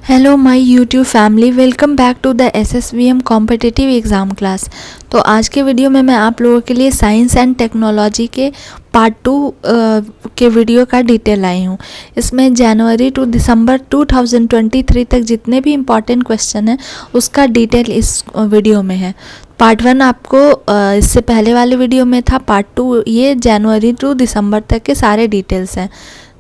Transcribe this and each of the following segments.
Hello my YouTube family, welcome back to the SSVM competitive exam class. तो आज के video में मैं आप लोगों के लिए साइंस एंड टेक्नोलॉजी के पार्ट 2 के वीडियो का डिटेल आई हूँ। इसमें जनवरी टू दिसंबर 2023 तक जितने भी इम्पॉर्टेंट क्वेश्चन हैं उसका डिटेल इस वीडियो में है। पार्ट 1 आपको इससे पहले वाले वीडियो में था। पार्ट 2 ये जनवरी टू दिसंबर तक के सारे डिटेल्स हैं।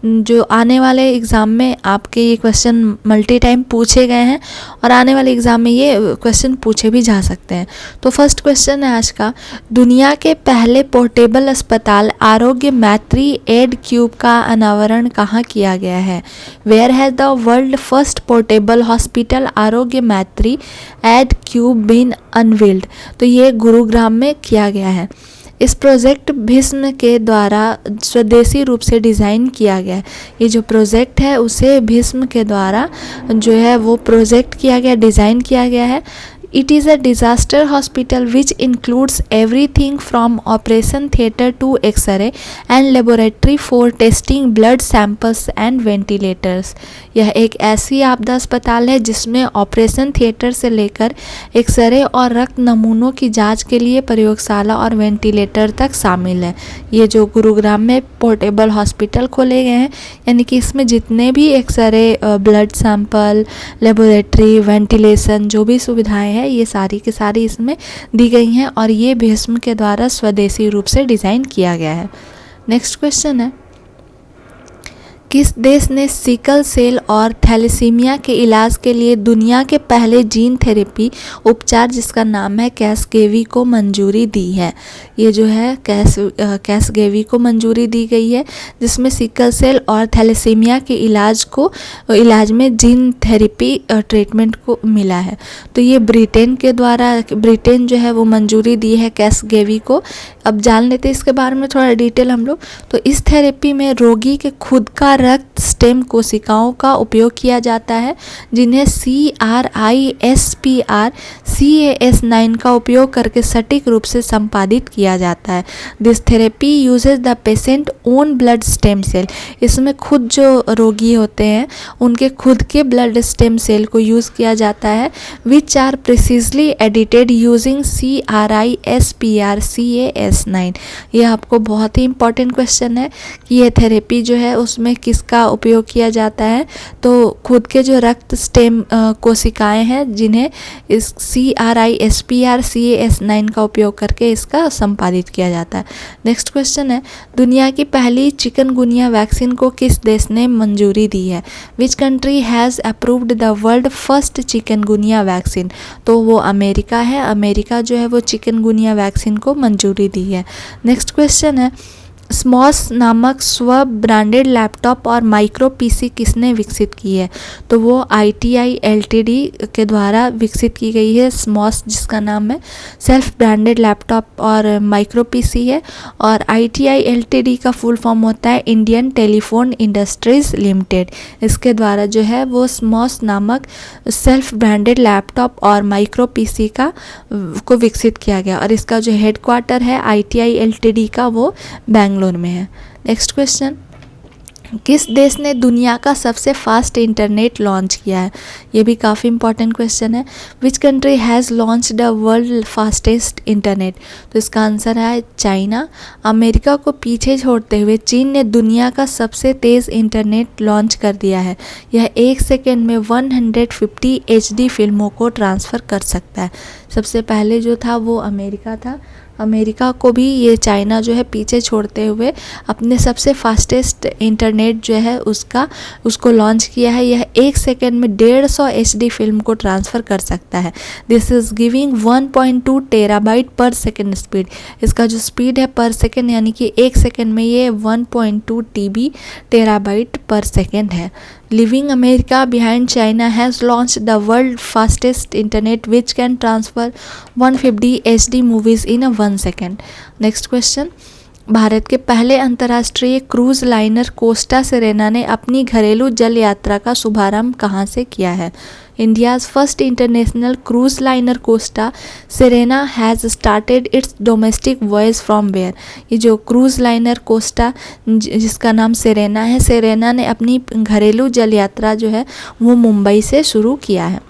जो आने वाले एग्ज़ाम में आपके ये क्वेश्चन मल्टी टाइम पूछे गए हैं और आने वाले एग्ज़ाम में ये क्वेश्चन पूछे भी जा सकते हैं। तो फर्स्ट क्वेश्चन है आज का, दुनिया के पहले पोर्टेबल अस्पताल आरोग्य मैत्री एड क्यूब का अनावरण कहाँ किया गया है? Where has the world first portable hospital Arogya Maitri add cube been unveiled? तो ये गुरुग्राम में किया गया है। इस प्रोजेक्ट भीष्म के द्वारा स्वदेशी रूप से डिज़ाइन किया गया है। ये जो प्रोजेक्ट है उसे भीष्म के द्वारा जो है वो प्रोजेक्ट किया गया, डिज़ाइन किया गया है। It is a disaster hospital which includes everything from operation theatre to X-ray and laboratory for testing blood samples and ventilators। यह एक ऐसी आपदा अस्पताल है जिसमें ऑपरेशन थिएटर से लेकर एक्सरे और रक्त नमूनों की जांच के लिए प्रयोगशाला और वेंटिलेटर तक शामिल है। ये जो गुरुग्राम में पोर्टेबल हॉस्पिटल खोले गए हैं, यानी कि इसमें जितने भी X-ray, blood sample, laboratory, ventilation जो भी सुविधाएं हैं ये सारी की सारी इसमें दी गई हैं और ये भीष्म के द्वारा स्वदेशी रूप से डिज़ाइन किया गया है। नेक्स्ट क्वेश्चन है, किस देश ने सिकल सेल और थैलेसीमिया के इलाज के लिए दुनिया के पहले जीन थेरेपी उपचार जिसका नाम है कैसगेवी को मंजूरी दी है? ये जो है कैसगेवी को मंजूरी दी गई है जिसमें सिकल सेल और थैलेसीमिया के इलाज में जीन थेरेपी ट्रीटमेंट को मिला है। तो ये ब्रिटेन जो है वो मंजूरी दी है कैसगेवी को। अब जान लेते हैं इसके बारे में थोड़ा डिटेल हम लोग। तो इस थेरेपी में रोगी के खुद का रक्त स्टेम कोशिकाओं का उपयोग किया जाता है जिन्हें CRISPR Cas9 का उपयोग करके सटीक रूप से संपादित किया जाता है। This therapy uses the patient own blood stem cell. इसमें खुद जो रोगी होते हैं उनके खुद के ब्लड स्टेम सेल को यूज़ किया जाता है which are precisely edited using CRISPR Cas9। ये आपको बहुत ही इंपॉर्टेंट क्वेश्चन है कि ये थेरेपी जो है उसमें किसका उपयोग किया जाता है? तो खुद के जो रक्त स्टेम कोशिकाएं हैं जिन्हें इस CRISPR Cas9 का उपयोग करके इसका संपादित किया जाता है। नेक्स्ट क्वेश्चन है, दुनिया की पहली चिकनगुनिया वैक्सीन को किस देश ने मंजूरी दी है? Which country has approved the world first chikungunya vaccine? तो वो अमेरिका है। अमेरिका जो है वो चिकनगुनिया वैक्सीन को मंजूरी दी है। नेक्स्ट क्वेश्चन है, स्मॉस नामक स्व ब्रांडेड लैपटॉप और माइक्रो पीसी किसने विकसित की है? तो वो ITI Ltd के द्वारा विकसित की गई है। स्मॉस जिसका नाम है सेल्फ ब्रांडेड लैपटॉप और माइक्रो पीसी है और ITI Ltd का फुल फॉर्म होता है इंडियन टेलीफोन इंडस्ट्रीज लिमिटेड। इसके द्वारा जो है वो स्मॉस नामक सेल्फ ब्रांडेड लैपटॉप और माइक्रो पीसी को विकसित किया गया और इसका जो हेडक्वार्टर है ITI Ltd का वो बेंगलोर में है। नेक्स्ट क्वेश्चन, किस देश ने दुनिया का सबसे फास्ट इंटरनेट लॉन्च किया है? ये भी काफ़ी इंपॉर्टेंट क्वेश्चन है। Which country has launch the world fastest internet? तो इसका आंसर है चाइना। अमेरिका को पीछे छोड़ते हुए चीन ने दुनिया का सबसे तेज़ इंटरनेट लॉन्च कर दिया है। यह 1 सेकेंड में 150 HD फिल्मों को ट्रांसफ़र कर सकता है। सबसे पहले जो था वो अमेरिका था। अमेरिका को भी ये चाइना जो है पीछे छोड़ते हुए अपने सबसे फास्टेस्ट इंटरनेट जो है उसको लॉन्च किया है। यह 1 सेकेंड में 150 HD फिल्म को ट्रांसफ़र कर सकता है। दिस इज़ गिविंग 1.2 टेराबाइट पर सेकेंड स्पीड। इसका जो स्पीड है पर सेकेंड यानी कि 1 सेकेंड में ये 1.2 TB टेराबाइट पर सेकेंड है। Leaving America behind, China has launched the world fastest internet which can transfer 150 HD movies in a 1 second. Next question, Bharat के पहले अंतर्राष्ट्रीय क्रूज लाइनर कोस्टा सिरेना ने अपनी घरेलू जल यात्रा का शुभारंभ कहाँ से किया है? India's first international cruise liner Costa Sirena has started its domestic voyage from where? ये जो क्रूज लाइनर कोस्टा जिसका नाम सिरेना है, सिरेना ने अपनी घरेलू जल यात्रा जो है वो मुंबई से शुरू किया है।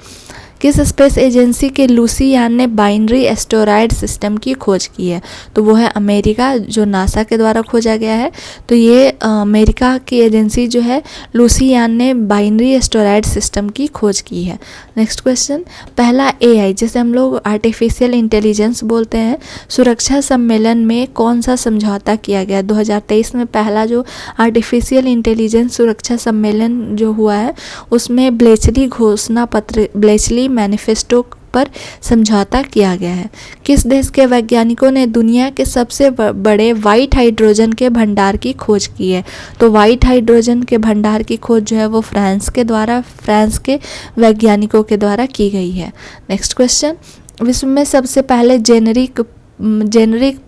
किस स्पेस एजेंसी के लूसी यान ने बाइनरी एस्टेरॉयड सिस्टम की खोज की है? तो वो है अमेरिका, जो नासा के द्वारा खोजा गया है। तो ये अमेरिका की एजेंसी जो है लूसी यान ने बाइनरी एस्टेरॉयड सिस्टम की खोज की है। नेक्स्ट क्वेश्चन, पहला एआई जिसे हम लोग आर्टिफिशियल इंटेलिजेंस बोलते हैं, सुरक्षा सम्मेलन में कौन सा समझौता किया गया? 2023 में पहला जो आर्टिफिशियल इंटेलिजेंस सुरक्षा सम्मेलन जो हुआ है उसमें ब्लेचली घोषणा पत्र, ब्लेचली मैनिफेस्टो पर समझौता किया गया है। किस देश के वैज्ञानिकों ने दुनिया के सबसे बड़े व्हाइट हाइड्रोजन के भंडार की खोज की है? तो व्हाइट हाइड्रोजन के भंडार की खोज जो है वो फ्रांस के वैज्ञानिकों के द्वारा की गई है। नेक्स्ट क्वेश्चन, विश्व में सबसे पहले जेनरिक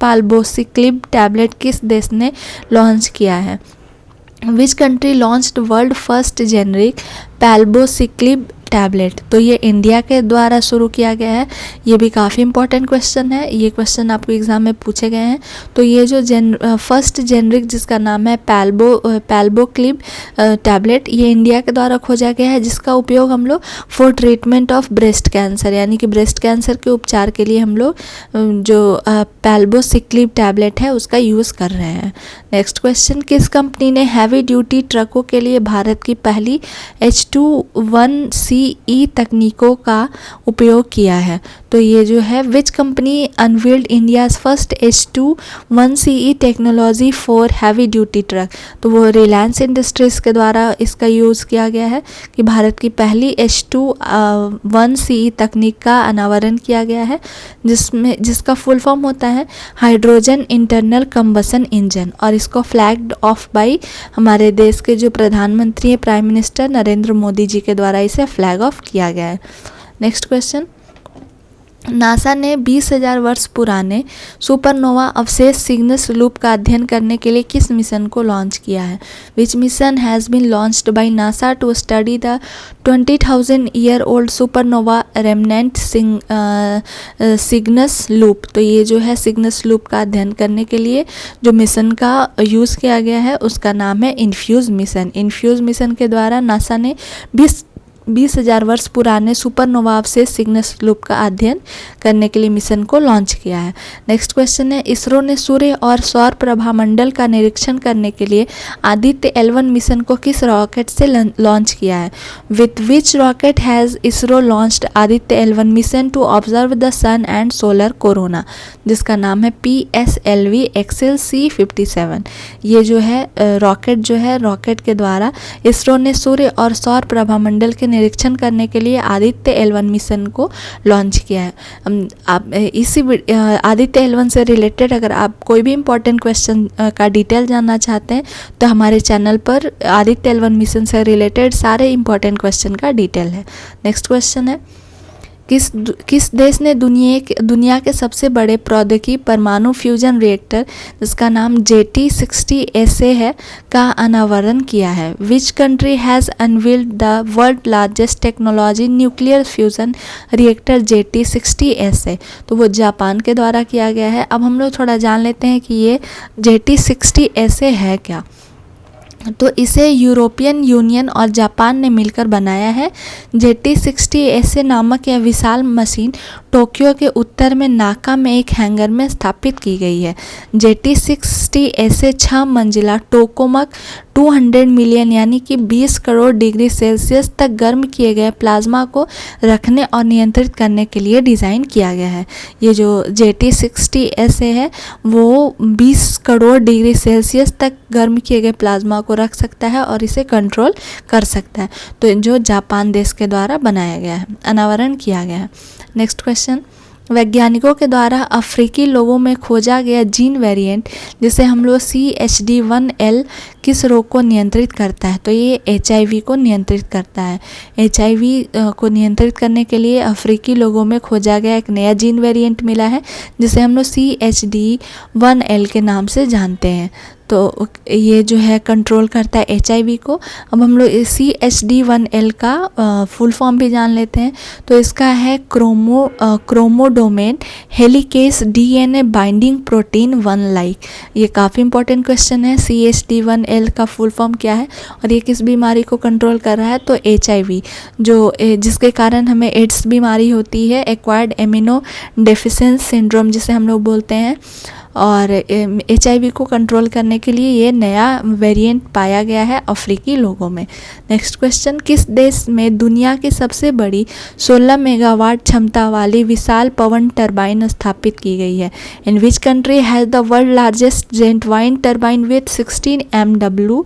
पाल्बोसिक्लिब टैबलेट किस देश ने लॉन्च किया है? Which country launched world first generic palbociclib tablet? तो ये इंडिया के द्वारा शुरू किया गया है। ये भी काफ़ी इंपॉर्टेंट क्वेश्चन है, ये क्वेश्चन आपको एग्जाम में पूछे गए हैं। तो ये जो फर्स्ट जेनरिक जिसका नाम है पैल्बोक्लिब टैबलेट, ये इंडिया के द्वारा खोजा गया है, जिसका उपयोग हम लोग for treatment of breast cancer यानी कि ब्रेस्ट कैंसर के उपचार के लिए हम लोग जो पैल्बोसिक्लिब टैबलेट है उसका यूज़ कर रहे हैं। नेक्स्ट क्वेश्चन, किस कंपनी ने हैवी ड्यूटी ट्रकों के लिए भारत की पहली H21CE तकनीकों का उपयोग किया है? तो ये जो है which company unveiled India's first H21CE technology for heavy duty truck? तो वो रिलायंस इंडस्ट्रीज़ के द्वारा इसका यूज़ किया गया है कि भारत की पहली H21CE तकनीक का अनावरण किया गया है, जिसका फुल फॉर्म होता है हाइड्रोजन इंटरनल कंबसन इंजन, और इसको फ्लैग्ड ऑफ बाई हमारे देश के जो प्रधानमंत्री हैं प्राइम मिनिस्टर नरेंद्र मोदी जी के द्वारा इसे फ्लैग ऑफ किया गया है। नेक्स्ट क्वेश्चन, नासा ने 20,000 वर्ष पुराने सुपरनोवा अवशेष सिग्नस लूप का अध्ययन करने के लिए किस मिशन को लॉन्च किया है? Which mission has been launched by NASA to study the 20,000 year old supernova remnant Cygnus Loop? तो ये जो है सिग्नस लूप का अध्ययन करने के लिए जो मिशन का यूज़ किया गया है उसका नाम है इन्फ्यूज़ मिशन। इन्फ्यूज़ मिशन के द्वारा नासा ने 20,000 वर्ष पुराने सुपरनोवा अवशेष सिग्नस लूप का अध्ययन करने के लिए मिशन को लॉन्च किया है। नेक्स्ट क्वेश्चन है, इसरो ने सूर्य और सौर प्रभामंडल का निरीक्षण करने के लिए आदित्य L1 मिशन को किस रॉकेट से लॉन्च किया है? With which rocket has ISRO launched Aditya L1 mission to observe the sun and solar corona, जिसका नाम है PSLV एक्सेल C57। ये जो है रॉकेट के द्वारा इसरो ने सूर्य और सौर प्रभामंडल के निरीक्षण करने के लिए आदित्य L1 मिशन को लॉन्च किया है। आप इसी आदित्य L1 से रिलेटेड अगर आप कोई भी इम्पोर्टेंट क्वेश्चन का डिटेल जानना चाहते हैं तो हमारे चैनल पर आदित्य L1 मिशन से रिलेटेड सारे इम्पोर्टेंट क्वेश्चन का डिटेल है। नेक्स्ट क्वेश्चन है, किस देश ने दुनिया के सबसे बड़े प्रौद्योगिकी परमाणु फ्यूजन रिएक्टर जिसका नाम JT60SA है का अनावरण किया है? Which country has unveiled the world largest technology nuclear fusion reactor JT60SA? तो वो जापान के द्वारा किया गया है। अब हम लोग थोड़ा जान लेते हैं कि ये JT60SA है क्या। तो इसे यूरोपियन यूनियन और जापान ने मिलकर बनाया है। JT60SA नामक यह विशाल मशीन टोक्यो के उत्तर में नाका में एक हैंगर में स्थापित की गई है। JT60SA 6 मंजिला टोकामक 200 मिलियन यानी कि 20 करोड़ डिग्री सेल्सियस तक गर्म किए गए प्लाज्मा को रखने और नियंत्रित करने के लिए डिज़ाइन किया गया है। ये जो JT60SA है वो 20 करोड़ डिग्री सेल्सियस तक गर्म किए गए प्लाज्मा को रख सकता है और इसे कंट्रोल कर सकता है। तो जो जापान देश के द्वारा बनाया गया है, अनावरण किया गया है। नेक्स्ट क्वेश्चन, वैज्ञानिकों के द्वारा अफ्रीकी लोगों में खोजा गया जीन वेरिएंट जिसे हम लोग CHD1L किस रोग को नियंत्रित करता है? तो ये HIV को नियंत्रित करता है। HIV को नियंत्रित करने के लिए अफ्रीकी लोगों में खोजा गया एक नया जीन वेरिएंट मिला है जिसे हम लोग CHD1L के नाम से जानते हैं। तो ये जो है कंट्रोल करता है HIV को। अब हम लोग CHD1L का फुल फॉर्म भी जान लेते हैं। तो इसका है chromodomain helicase DNA binding protein 1 like. ये काफ़ी इंपॉर्टेंट क्वेश्चन है। CHD1L का फुल फॉर्म क्या है और ये किस बीमारी को कंट्रोल कर रहा है? तो HIV, जो जिसके कारण हमें एड्स बीमारी होती है, एक्वायर्ड एमिनो डेफिशिएंसी सिंड्रोम जिसे हम लोग बोलते हैं। और HIV को कंट्रोल करने के लिए ये नया वेरिएंट पाया गया है अफ्रीकी लोगों में। नेक्स्ट क्वेश्चन, किस देश में दुनिया की सबसे बड़ी 16 मेगावाट क्षमता वाली विशाल पवन टरबाइन स्थापित की गई है? In which country has the world largest jet wine turbine with 16 MW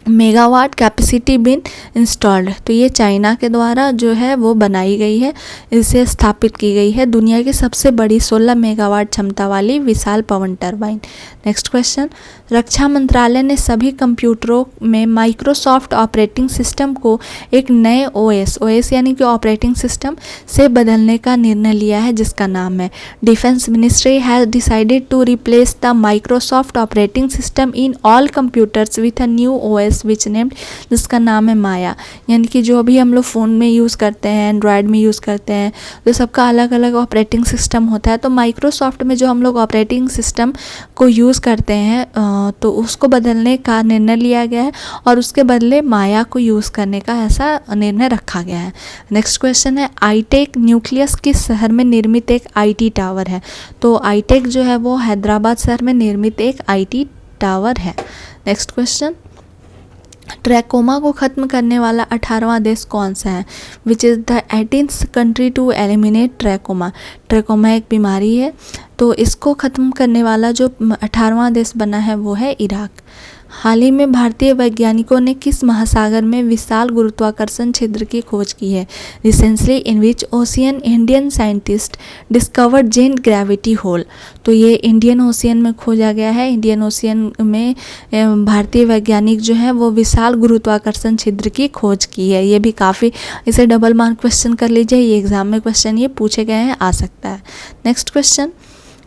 megawatt capacity been installed? तो ये चाइना के द्वारा जो है वो बनाई गई है, इसे स्थापित की गई है दुनिया की सबसे बड़ी 16 मेगावाट क्षमता वाली विशाल पवन टरबाइन। नेक्स्ट क्वेश्चन, रक्षा मंत्रालय ने सभी कंप्यूटरों में माइक्रोसॉफ्ट ऑपरेटिंग सिस्टम को एक नए OS यानी कि ऑपरेटिंग सिस्टम से बदलने का निर्णय लिया है जिसका नाम है defence ministry has decided to replace the Microsoft operating system in all computers with a new OS which named, जिसका नाम है माया। यानी कि जो भी हम लोग फ़ोन में यूज़ करते हैं, एंड्रॉयड में यूज़ करते हैं, तो सबका अलग अलग ऑपरेटिंग सिस्टम होता है। तो माइक्रोसॉफ्ट में जो हम लोग ऑपरेटिंग सिस्टम को यूज़ करते हैं तो उसको बदलने का निर्णय लिया गया है और उसके बदले माया को यूज़ करने का ऐसा निर्णय रखा गया है। नेक्स्ट क्वेश्चन है, आईटेक न्यूक्लियस किस शहर में निर्मित एक IT टावर है? तो आईटेक जो है वो हैदराबाद शहर में निर्मित एक IT टावर है। नेक्स्ट क्वेश्चन, ट्रैकोमा को ख़त्म करने वाला 18वां देश कौन सा है? Which is the 18th country to eliminate trachoma. Trachoma एक बीमारी है, तो इसको ख़त्म करने वाला जो 18वां देश बना है वो है इराक। हाल ही में भारतीय वैज्ञानिकों ने किस महासागर में विशाल गुरुत्वाकर्षण क्षेत्र की खोज की है? Recently in which ocean Indian scientist discovered giant gravity hole. तो ये इंडियन ओशियन में खोजा गया है। इंडियन ओशियन में भारतीय वैज्ञानिक जो है वो विशाल गुरुत्वाकर्षण क्षेत्र की खोज की है। ये भी काफ़ी, इसे डबल मार्क क्वेश्चन कर लीजिए, ये एग्जाम में क्वेश्चन ये पूछे गए हैं, आ सकता है। Next question,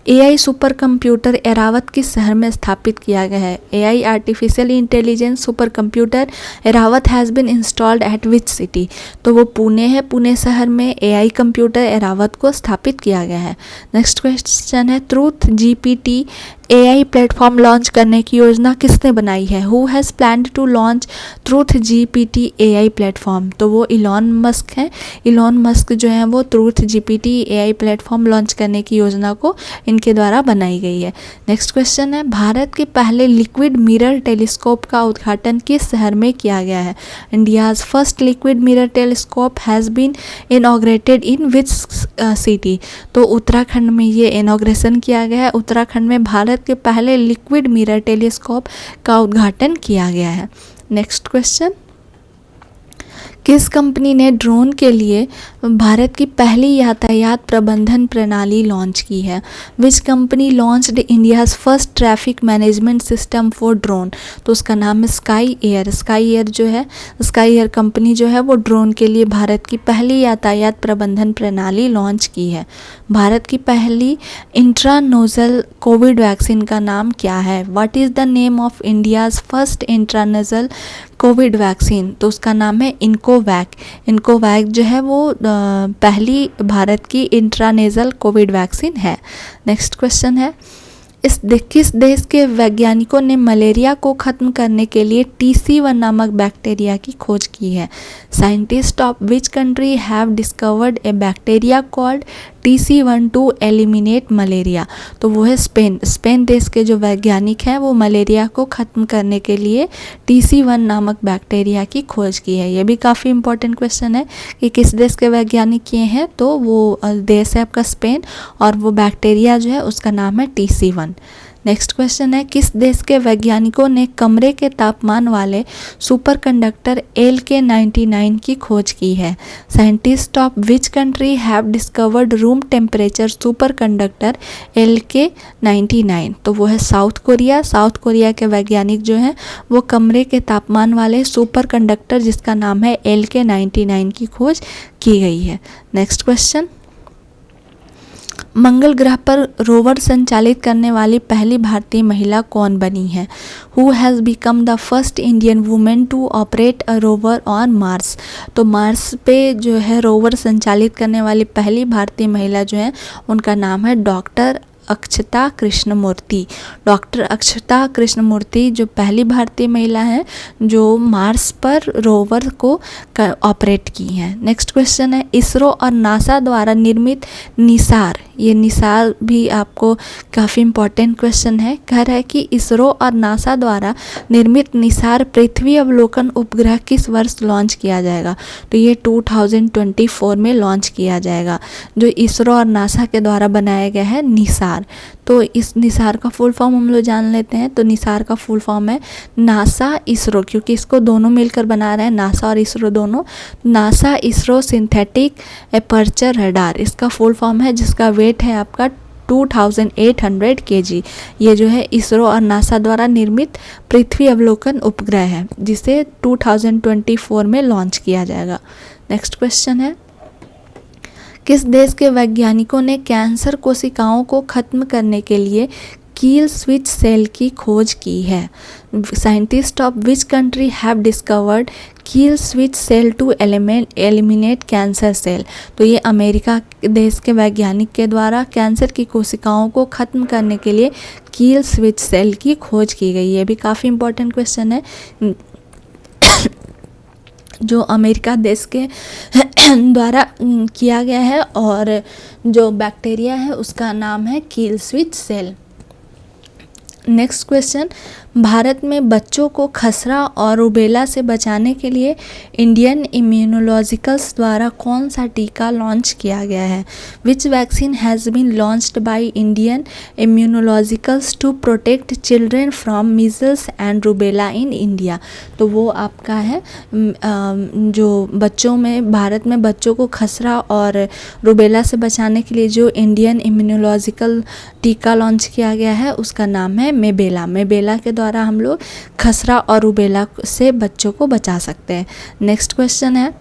AI super computer Airavat किस शहर में स्थापित किया गया है? AI artificial intelligence super computer Airavat has been installed eight which city. तो वो पुणे है, पुणे शहर में AI कंप्यूटर एरावत को स्थापित किया गया है। नेक्स्ट क्वेश्चन है, Truth GPT AI platform launch करने की योजना किसने बनाई है? Who has planned to launch Truth GPT AI platform? तो वो इलॉन मस्क हैं। इलॉन मस्क जो है वो Truth GPT AI platform launch करने की योजना को इनके द्वारा बनाई गई है। नेक्स्ट क्वेश्चन है, भारत के पहले लिक्विड मिरर टेलीस्कोप का उद्घाटन किस शहर में किया गया है? India's first liquid mirror telescope has been inaugurated in which city? तो उत्तराखंड में ये इनॉग्रेशन किया गया है। उत्तराखंड में भारत के पहले लिक्विड मिरर टेलीस्कोप का उद्घाटन किया गया है। नेक्स्ट क्वेश्चन, किस कंपनी ने ड्रोन के लिए भारत की पहली यातायात प्रबंधन प्रणाली लॉन्च की है? Which company launched India's first traffic management system for drone? तो उसका नाम है स्काई एयर। स्काई एयर जो है, स्काई एयर कंपनी जो है वो ड्रोन के लिए भारत की पहली यातायात प्रबंधन प्रणाली लॉन्च की है। भारत की पहली इंट्रानोजल कोविड वैक्सीन का नाम क्या है? What is the name of India's first intranasal covid vaccine? तो उसका नाम है इनकोवैक। इनकोवैक जो है वो पहली भारत की इंट्रानेजल कोविड वैक्सीन है। नेक्स्ट क्वेश्चन है, किस देश के वैज्ञानिकों ने मलेरिया को ख़त्म करने के लिए TC1 नामक बैक्टीरिया की खोज की है? Scientist of which country have discovered a bacteria called TC1 to eliminate malaria? तो वो है स्पेन। स्पेन देश के जो वैज्ञानिक हैं वो मलेरिया को ख़त्म करने के लिए TC1 नामक बैक्टीरिया की खोज की है। ये भी काफ़ी इंपॉर्टेंट क्वेश्चन है कि किस देश के वैज्ञानिक किए हैं, तो वो देश है आपका स्पेन और वो बैक्टीरिया जो है उसका नाम है TC1। नेक्स्ट क्वेश्चन है, किस देश के वैज्ञानिकों ने कमरे के तापमान वाले सुपरकंडक्टर LK99 की खोज की है? Scientist of which country have discovered room temperature superconductor LK99? तो वो है साउथ कोरिया। साउथ कोरिया के वैज्ञानिक जो हैं वो कमरे के तापमान वाले सुपरकंडक्टर जिसका नाम है LK99 की खोज की गई है। नेक्स्ट क्वेश्चन, मंगल ग्रह पर रोवर संचालित करने वाली पहली भारतीय महिला कौन बनी है? Who has become the first Indian women to operate a rover on Mars? तो मार्स पे जो है रोवर संचालित करने वाली पहली भारतीय महिला जो है उनका नाम है डॉक्टर अक्षता कृष्णमूर्ति। डॉक्टर अक्षता कृष्णमूर्ति जो पहली भारतीय महिला हैं जो मार्स पर रोवर को ऑपरेट की हैं। नेक्स्ट क्वेश्चन है, इसरो और नासा द्वारा निर्मित निसार, ये निसार भी आपको काफ़ी इम्पोर्टेंट क्वेश्चन है। कह रहा है कि इसरो और नासा द्वारा निर्मित निसार पृथ्वी अवलोकन उपग्रह किस वर्ष लॉन्च किया जाएगा? तो ये 2024 में लॉन्च किया जाएगा, जो इसरो और नासा के द्वारा बनाया गया है निसार। तो इस निसार का फुल फॉर्म हम लोग जान लेते हैं। तो निसार का फुल फॉर्म है नासा इसरो, क्योंकि इसको दोनों मिलकर बना रहे हैं, नासा और इसरो दोनों। NASA ISRO synthetic aperture radar इसका फुल फॉर्म है, जिसका वेट है आपका 2800 kg। ये जो है इसरो और नासा द्वारा निर्मित पृथ्वी अवलोकन उपग्रह है, जिसे 2024 में लॉन्च किया जाएगा। नेक्स्ट क्वेश्चन है, किस देश के वैज्ञानिकों ने कैंसर कोशिकाओं को खत्म करने के लिए कील स्विच सेल की खोज की है? Scientist of which country have discovered kill switch cell to eliminate cancer cell? तो ये अमेरिका देश के वैज्ञानिक के द्वारा कैंसर की कोशिकाओं को ख़त्म करने के लिए कील स्विच सेल की खोज की गई है। ये भी काफ़ी इंपॉर्टेंट क्वेश्चन है जो अमेरिका देश के द्वारा किया गया है, और जो बैक्टीरिया है उसका नाम है kill switch cell. Next question, Bharat में बच्चों को खसरा और रूबेला से बचाने के लिए इंडियन इम्यूनोलॉजिकल्स द्वारा कौन सा टीका लॉन्च किया गया है? Which vaccine has been launched by Indian Immunologicals to protect children from measles and rubella in India? तो वो आपका है जो बच्चों में, भारत में बच्चों को खसरा और रूबेला से बचाने के लिए जो इंडियन इम्यूनोलॉजिकल टीका लॉन्च किया गया है उसका नाम है मेबेला। मेबेला के द्वारा हम लोग खसरा और रूबेला से बच्चों को बचा सकते हैं। नेक्स्ट क्वेश्चन है,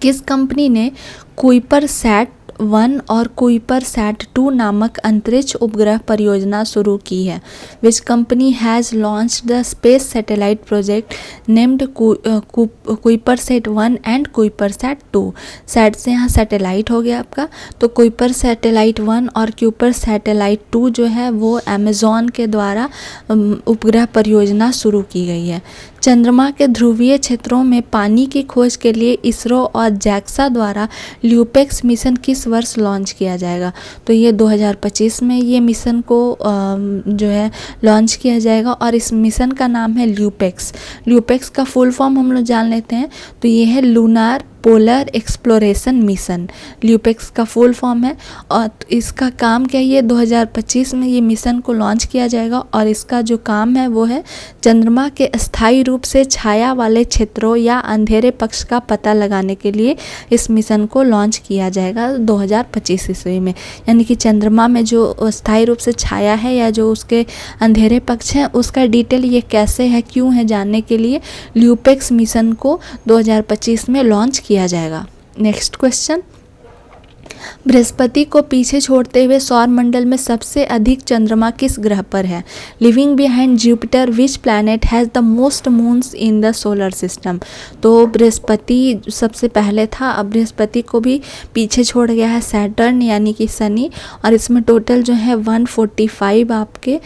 किस कंपनी ने कुइपर सैट 1 और कुइपर सैट 2 नामक अंतरिक्ष उपग्रह परियोजना शुरू की है? Which company has launched the space satellite project named Kuiper Sat 1 and Kuiper Sat 2? Sat से यहाँ सैटेलाइट हो गया आपका, तो कुइपर सैटेलाइट 1 और कुइपर सैटेलाइट 2 जो है वो अमेज़ॉन के द्वारा उपग्रह परियोजना शुरू की गई है। चंद्रमा के ध्रुवीय क्षेत्रों में पानी की खोज के लिए इसरो और जैक्सा द्वारा ल्यूपेक्स मिशन किस वर्ष लॉन्च किया जाएगा? तो ये 2025 में ये मिशन को जो है लॉन्च किया जाएगा, और इस मिशन का नाम है ल्यूपेक्स। ल्यूपेक्स का फुल फॉर्म हम लोग जान लेते हैं, तो ये है lunar polar exploration mission. LUPEX का फुल फॉर्म है, और इसका काम क्या है, ये 2025 में ये मिशन को लॉन्च किया जाएगा, और इसका जो काम है वो है चंद्रमा के अस्थायी रूप से छाया वाले क्षेत्रों या अंधेरे पक्ष का पता लगाने के लिए इस मिशन को लॉन्च किया जाएगा 2025 ईस्वी में। यानी कि चंद्रमा में जो अस्थायी रूप से छाया है या जो उसके अंधेरे पक्ष हैं उसका डिटेल ये कैसे है, क्यों है, जानने के लिए ल्यूपेक्स मिशन को 2025 में लॉन्च किया जाएगा। नेक्स्ट क्वेश्चन, बृहस्पति को पीछे छोड़ते हुए सौर मंडल में सबसे अधिक चंद्रमा किस ग्रह पर है? Living behind Jupiter which planet has the most moons in the solar system? तो बृहस्पति सबसे पहले था, अब बृहस्पति को भी पीछे छोड़ गया है सैटर्न यानी कि शनि, और इसमें टोटल जो है 145 आपके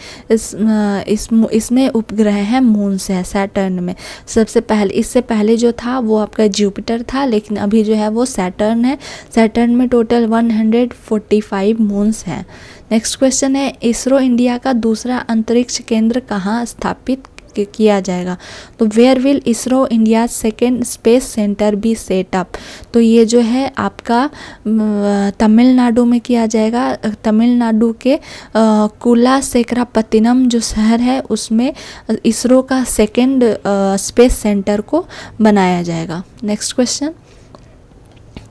इसमें उपग्रह हैं, मून्स है सैटर्न में। सबसे पहले, इससे पहले जो था वो आपका जुपिटर था, लेकिन अभी जो है वो सैटर्न है। सैटर्न में टोटल 145 मून्स हैं। नेक्स्ट क्वेश्चन है, इसरो इंडिया का दूसरा अंतरिक्ष केंद्र कहाँ स्थापित किया जाएगा। तो where will ISRO India second space centre be set up, तो ये जो है आपका तमिलनाडु में किया जाएगा। तमिलनाडु के कुलासेकरापत्तिनम जो शहर है उसमें इसरो का सेकेंड स्पेस सेंटर को बनाया जाएगा। नेक्स्ट क्वेश्चन,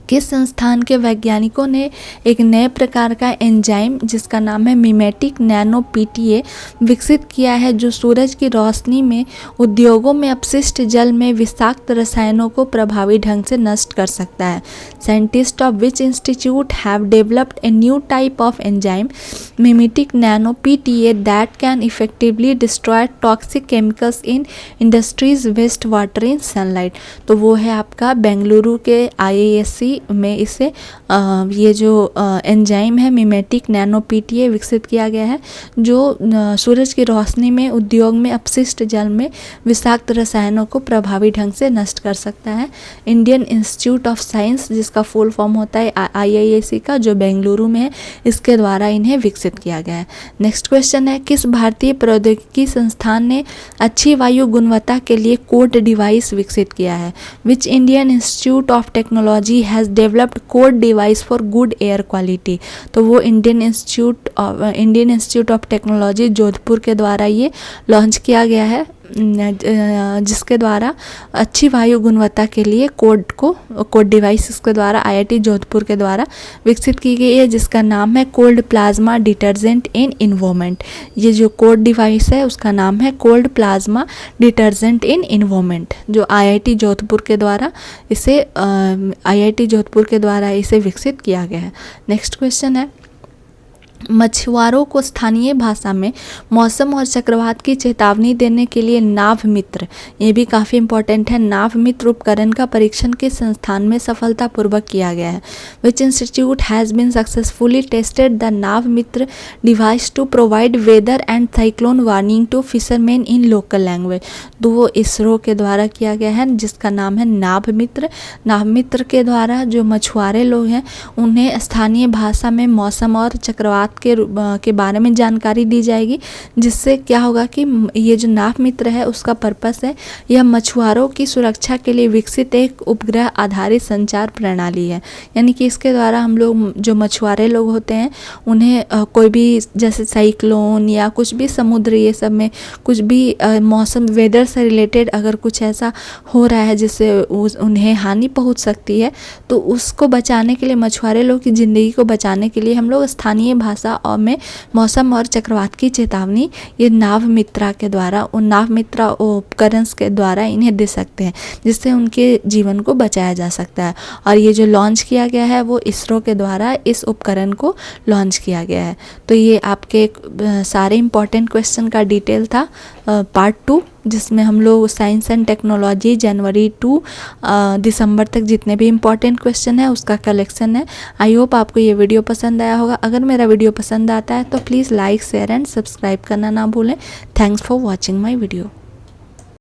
किस संस्थान के वैज्ञानिकों ने एक नए प्रकार का एंजाइम जिसका नाम है मिमेटिक नैनो पीटीए विकसित किया है, जो सूरज की रोशनी में उद्योगों में अपशिष्ट जल में विषाक्त रसायनों को प्रभावी ढंग से नष्ट कर सकता है। Scientist of which institute have developed a new type of enzyme mimetic nano PTA that can effectively destroy toxic chemicals in industries waste water in sunlight, तो वो है आपका बेंगलुरु के IISc में इसे ये जो एंजाइम है मिमेटिक नैनो पीटीए विकसित किया गया है, जो सूरज की रोशनी में उद्योग में अपशिष्ट जल में विषाक्त रसायनों को प्रभावी ढंग से नष्ट कर सकता है। इंडियन इंस्टीट्यूट ऑफ साइंस, जिसका फुल फॉर्म होता है IISc का, जो बेंगलुरु में है, इसके द्वारा इन्हें विकसित किया गया है। नेक्स्ट क्वेश्चन है, किस भारतीय प्रौद्योगिकी संस्थान ने अच्छी वायु गुणवत्ता के लिए कोड डिवाइस विकसित किया है? Which Indian institute of technology has developed code device for good air quality, तो वो Indian institute of technology Jodhpur के द्वारा ये लॉन्च किया गया है, जिसके द्वारा अच्छी वायु गुणवत्ता के लिए कोड डिवाइस इसके द्वारा IIT जोधपुर के द्वारा विकसित की गई है, जिसका नाम है cold plasma detergent in environment. ये जो कोड डिवाइस है उसका नाम है cold plasma detergent in environment, जो IIT जोधपुर के द्वारा इसे विकसित किया गया है। नेक्स्ट क्वेश्चन है, मछुआरों को स्थानीय भाषा में मौसम और चक्रवात की चेतावनी देने के लिए नाव मित्र, ये भी काफ़ी इंपॉर्टेंट है, नाव मित्र उपकरण का परीक्षण किस संस्थान में सफलतापूर्वक किया गया है? Which institute has been successfully tested the Nav Mitra device to provide weather and cyclone warning to fisherman in local language, तो वो इसरो के द्वारा किया गया है, जिसका नाम है नाव मित्र। नाव मित्र के द्वारा जो मछुआरे लोग हैं उन्हें स्थानीय भाषा में मौसम और चक्रवात के बारे में जानकारी दी जाएगी, जिससे क्या होगा कि ये जो नाव मित्र है उसका पर्पस है, यह मछुआरों की सुरक्षा के लिए विकसित एक उपग्रह आधारित संचार प्रणाली है। यानी कि इसके द्वारा हम लोग जो मछुआरे लोग होते हैं उन्हें कोई भी जैसे साइक्लोन या कुछ भी समुद्र ये सब में कुछ भी मौसम वेदर से रिलेटेड अगर कुछ ऐसा हो रहा है जिससे उन्हें हानि पहुंच सकती है, तो उसको बचाने के लिए, मछुआरे लोग की ज़िंदगी को बचाने के लिए हम लोग स्थानीय भाषा और में मौसम और चक्रवात की चेतावनी ये नाव मित्रा के द्वारा, उन नाव मित्रा उपकरण के द्वारा इन्हें दे सकते हैं, जिससे उनके जीवन को बचाया जा सकता है। और ये जो लॉन्च किया गया है वो इसरो के द्वारा इस उपकरण को लॉन्च किया गया है। तो ये आपके सारे इंपॉर्टेंट क्वेश्चन का डिटेल था पार्ट 2, जिसमें हम लोग साइंस एंड टेक्नोलॉजी जनवरी 2 दिसंबर तक जितने भी इम्पॉर्टेंट क्वेश्चन है उसका कलेक्शन है। आई होप आपको ये वीडियो पसंद आया होगा। अगर मेरा वीडियो पसंद आता है तो please like, share and subscribe करना ना भूलें। Thanks for watching my video.